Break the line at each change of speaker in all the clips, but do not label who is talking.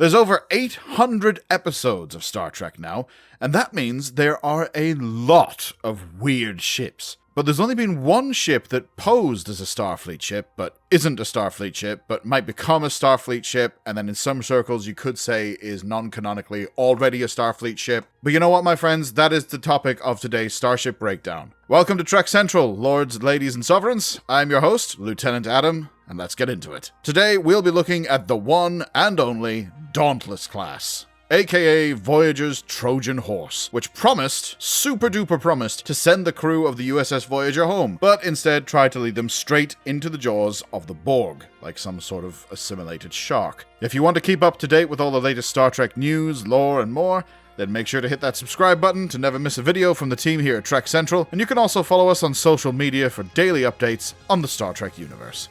There's over 800 episodes of Star Trek now, and that means there are a lot of weird ships. But there's only been one ship that posed as a Starfleet ship, but isn't a Starfleet ship, but might become a Starfleet ship, and then in some circles you could say is non-canonically already a Starfleet ship. But you know what, my friends? That is the topic of today's Starship Breakdown. Welcome to Trek Central, lords, ladies, and sovereigns. I'm your host, Lieutenant Adam, and let's get into it. Today we'll be looking at the one and only Dauntless class, aka Voyager's Trojan Horse, which super duper promised, to send the crew of the USS Voyager home, but instead tried to lead them straight into the jaws of the Borg, like some sort of assimilated shark. If you want to keep up to date with all the latest Star Trek news, lore, and more, then make sure to hit that subscribe button to never miss a video from the team here at Trek Central, and you can also follow us on social media for daily updates on the Star Trek universe.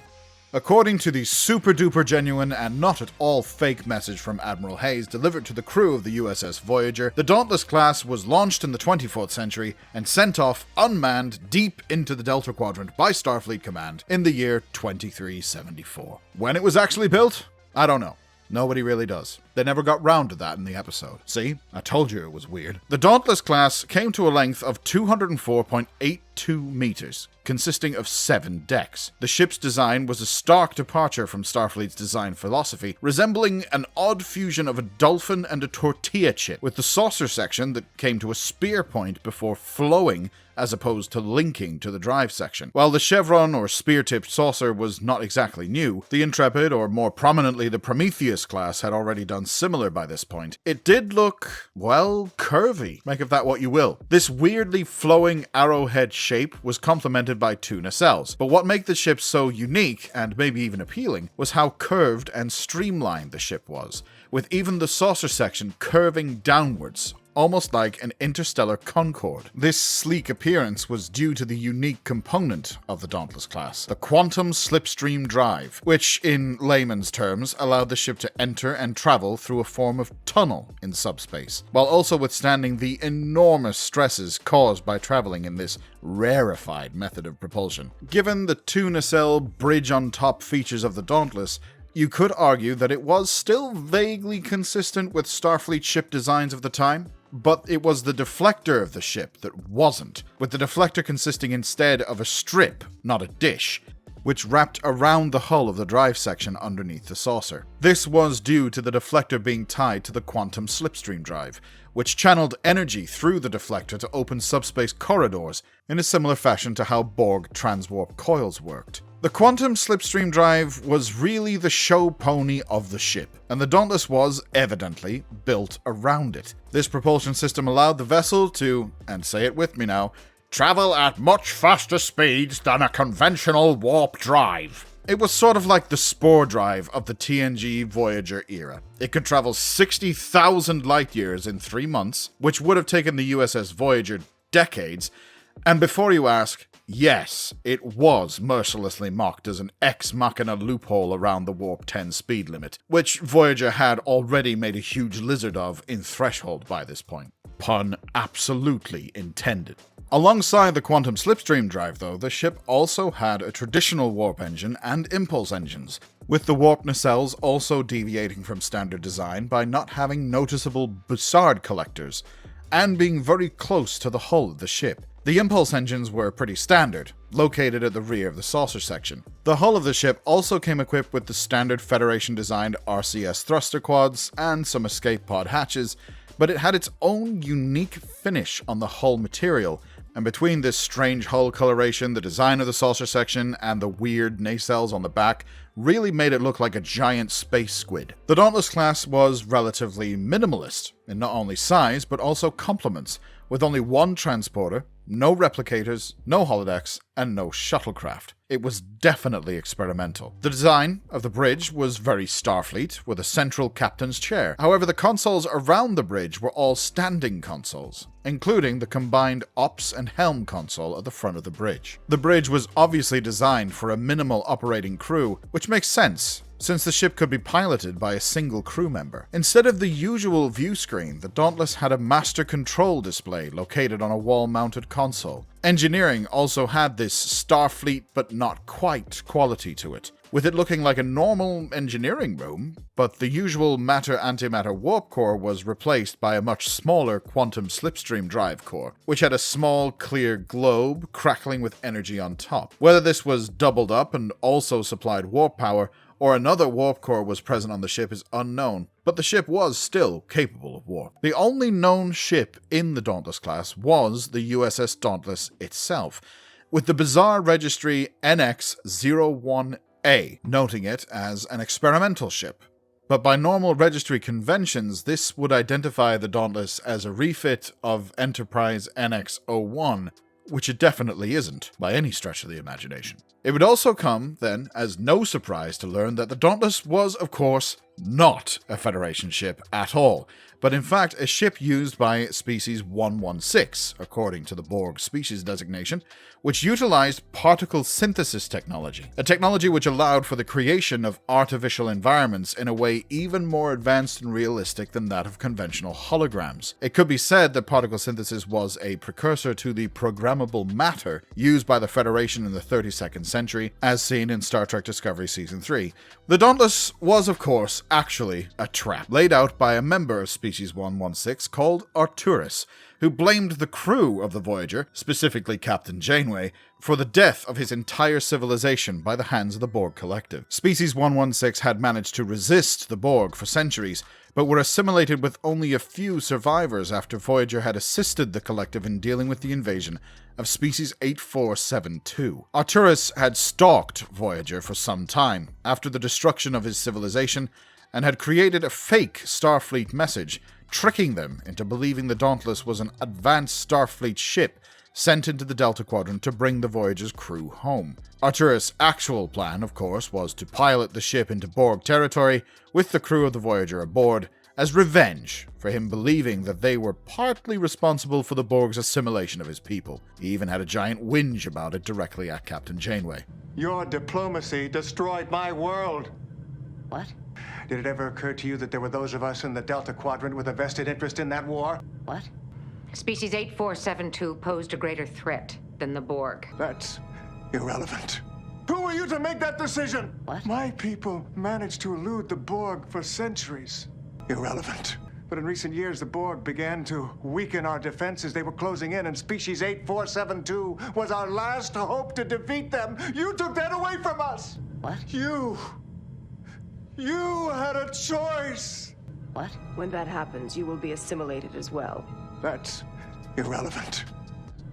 According to the super-duper genuine and not at all fake message from Admiral Hayes delivered to the crew of the USS Voyager, the Dauntless class was launched in the 24th century and sent off unmanned deep into the Delta Quadrant by Starfleet Command in the year 2374. When it was actually built? I don't know. Nobody really does. They never got round to that in the episode. See? I told you it was weird. The Dauntless class came to a length of 204.82 meters, consisting of 7 decks. The ship's design was a stark departure from Starfleet's design philosophy, resembling an odd fusion of a dolphin and a tortilla chip, with the saucer section that came to a spear point before flowing as opposed to linking to the drive section. While the chevron or spear-tipped saucer was not exactly new, the Intrepid, or more prominently the Prometheus class, had already done similar by this point. It did look, well, curvy. Make of that what you will. This weirdly flowing arrowhead shape was complemented by 2 nacelles, but what made the ship so unique, and maybe even appealing, was how curved and streamlined the ship was, with even the saucer section curving downwards, almost like an interstellar Concorde. This sleek appearance was due to the unique component of the Dauntless class, the quantum slipstream drive, which, in layman's terms, allowed the ship to enter and travel through a form of tunnel in subspace, while also withstanding the enormous stresses caused by traveling in this rarefied method of propulsion. Given the 2 nacelle bridge-on-top features of the Dauntless, you could argue that it was still vaguely consistent with Starfleet ship designs of the time, but it was the deflector of the ship that wasn't, with the deflector consisting instead of a strip, not a dish, which wrapped around the hull of the drive section underneath the saucer. This was due to the deflector being tied to the quantum slipstream drive, which channeled energy through the deflector to open subspace corridors in a similar fashion to how Borg transwarp coils worked. The quantum slipstream drive was really the show pony of the ship, and the Dauntless was, evidently, built around it. This propulsion system allowed the vessel to, and say it with me now, travel at much faster speeds than a conventional warp drive. It was sort of like the spore drive of the TNG Voyager era. It could travel 60,000 light years in 3 months, which would have taken the USS Voyager decades, and before you ask, yes, it was mercilessly mocked as an ex machina loophole around the Warp 10 speed limit, which Voyager had already made a huge lizard of in Threshold by this point. Pun absolutely intended. Alongside the quantum slipstream drive, though, the ship also had a traditional warp engine and impulse engines, with the warp nacelles also deviating from standard design by not having noticeable Bussard collectors, and being very close to the hull of the ship. The impulse engines were pretty standard, located at the rear of the saucer section. The hull of the ship also came equipped with the standard Federation-designed RCS thruster quads and some escape pod hatches, but it had its own unique finish on the hull material, and between this strange hull coloration, the design of the saucer section, and the weird nacelles on the back really made it look like a giant space squid. The Dauntless class was relatively minimalist, in not only size, but also complements, with only 1 transporter, no replicators, no holodecks, and no shuttlecraft. It was definitely experimental. The design of the bridge was very Starfleet, with a central captain's chair. However, the consoles around the bridge were all standing consoles, including the combined ops and helm console at the front of the bridge. The bridge was obviously designed for a minimal operating crew, which makes sense, since the ship could be piloted by a single crew member. Instead of the usual view screen, the Dauntless had a master control display located on a wall-mounted console. Engineering also had this Starfleet but not quite quality to it, with it looking like a normal engineering room, but the usual matter-antimatter warp core was replaced by a much smaller quantum slipstream drive core, which had a small, clear globe crackling with energy on top. Whether this was doubled up and also supplied warp power, or another warp core was present on the ship is unknown, but the ship was still capable of warp. The only known ship in the Dauntless class was the USS Dauntless itself, with the bizarre registry NX-01A, noting it as an experimental ship. But by normal registry conventions, this would identify the Dauntless as a refit of Enterprise NX-01, which it definitely isn't, by any stretch of the imagination. It would also come, then, as no surprise to learn that the Dauntless was, of course, not a Federation ship at all, but in fact a ship used by Species 116, according to the Borg species designation, which utilized particle synthesis technology, a technology which allowed for the creation of artificial environments in a way even more advanced and realistic than that of conventional holograms. It could be said that particle synthesis was a precursor to the programmable matter used by the Federation in the 32nd century, as seen in Star Trek Discovery Season 3. The Dauntless was, of course, actually a trap laid out by a member of Species 116 called Arturis, who blamed the crew of the Voyager, specifically Captain Janeway, for the death of his entire civilization by the hands of the Borg Collective. Species 116 had managed to resist the Borg for centuries, but were assimilated with only a few survivors after Voyager had assisted the Collective in dealing with the invasion of Species 8472. Arturis had stalked Voyager for some time after the destruction of his civilization and had created a fake Starfleet message, tricking them into believing the Dauntless was an advanced Starfleet ship sent into the Delta Quadrant to bring the Voyager's crew home. Arturis' actual plan, of course, was to pilot the ship into Borg territory with the crew of the Voyager aboard, as revenge for him believing that they were partly responsible for the Borg's assimilation of his people. He even had a giant whinge about it directly at Captain Janeway.
Your diplomacy destroyed my world.
What?
Did it ever occur to you that there were those of us in the Delta Quadrant with a vested interest in that war?
What?
Species 8472 posed a greater threat than the Borg.
That's irrelevant. Who were you to make that decision?
What?
My people managed to elude the Borg for centuries. Irrelevant. But in recent years, the Borg began to weaken our defenses. They were closing in, and Species 8472 was our last hope to defeat them. You took that away from us!
What?
You had a choice!
What?
When that happens, you will be assimilated as well.
That's irrelevant.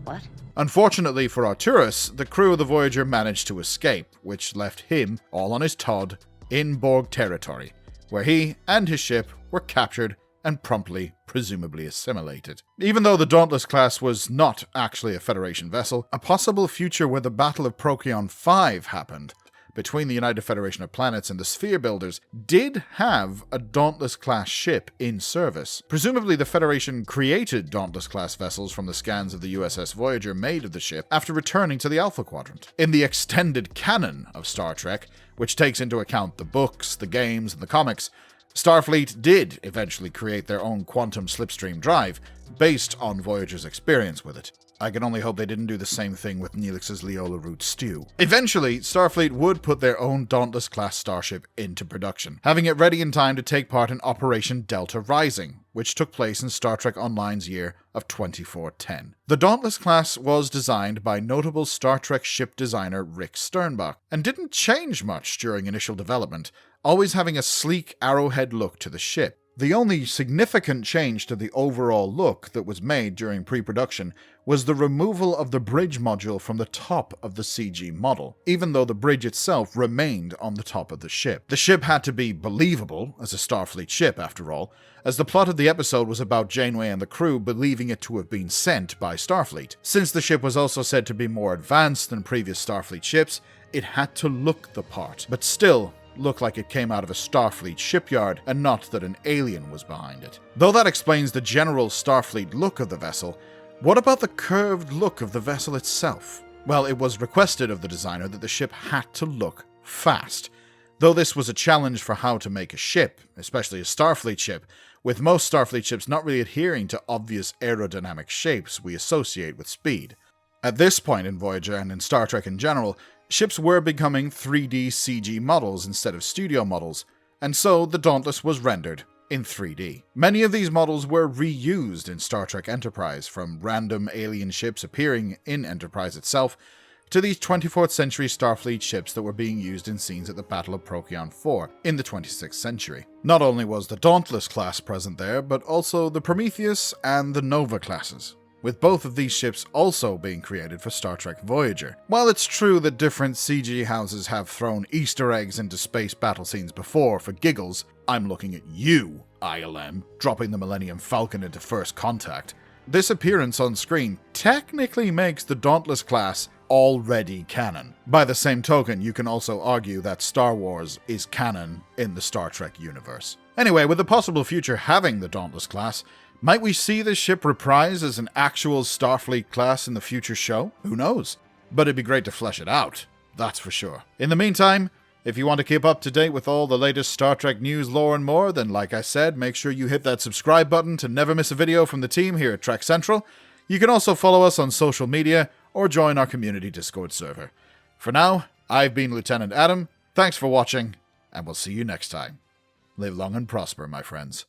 What?
Unfortunately for Arturis, the crew of the Voyager managed to escape, which left him, all on his Todd, in Borg territory, where he and his ship were captured and promptly, presumably assimilated. Even though the Dauntless class was not actually a Federation vessel, a possible future where the Battle of Procyon 5 happened between the United Federation of Planets and the Sphere Builders did have a Dauntless-class ship in service. Presumably the Federation created Dauntless-class vessels from the scans of the USS Voyager made of the ship after returning to the Alpha Quadrant. In the extended canon of Star Trek, which takes into account the books, the games, and the comics, Starfleet did eventually create their own quantum slipstream drive, based on Voyager's experience with it. I can only hope they didn't do the same thing with Neelix's Leola root stew. Eventually, Starfleet would put their own Dauntless-class starship into production, having it ready in time to take part in Operation Delta Rising, which took place in Star Trek Online's year of 2410. The Dauntless class was designed by notable Star Trek ship designer Rick Sternbach, and didn't change much during initial development, always having a sleek arrowhead look to the ship. The only significant change to the overall look that was made during pre-production was the removal of the bridge module from the top of the CG model, even though the bridge itself remained on the top of the ship. The ship had to be believable as a Starfleet ship, after all, as the plot of the episode was about Janeway and the crew believing it to have been sent by Starfleet. Since the ship was also said to be more advanced than previous Starfleet ships, it had to look the part, but still look like it came out of a Starfleet shipyard and not that an alien was behind it. Though that explains the general Starfleet look of the vessel, what about the curved look of the vessel itself? Well, it was requested of the designer that the ship had to look fast. Though this was a challenge for how to make a ship, especially a Starfleet ship, with most Starfleet ships not really adhering to obvious aerodynamic shapes we associate with speed. At this point in Voyager and in Star Trek in general, ships were becoming 3D CG models instead of studio models, and so the Dauntless was rendered in 3D. Many of these models were reused in Star Trek Enterprise, from random alien ships appearing in Enterprise itself, to these 24th century Starfleet ships that were being used in scenes at the Battle of Procyon IV in the 26th century. Not only was the Dauntless class present there, but also the Prometheus and the Nova classes, with both of these ships also being created for Star Trek Voyager. While it's true that different CG houses have thrown Easter eggs into space battle scenes before for giggles, I'm looking at you, ILM, dropping the Millennium Falcon into First Contact. This appearance on screen technically makes the Dauntless class already canon. By the same token, you can also argue that Star Wars is canon in the Star Trek universe. Anyway, with the possible future having the Dauntless class, might we see this ship reprised as an actual Starfleet class in the future show? Who knows? But it'd be great to flesh it out, that's for sure. In the meantime, if you want to keep up to date with all the latest Star Trek news, lore, and more, then like I said, make sure you hit that subscribe button to never miss a video from the team here at Trek Central. You can also follow us on social media or join our community Discord server. For now, I've been Lieutenant Adam, thanks for watching, and we'll see you next time. Live long and prosper, my friends.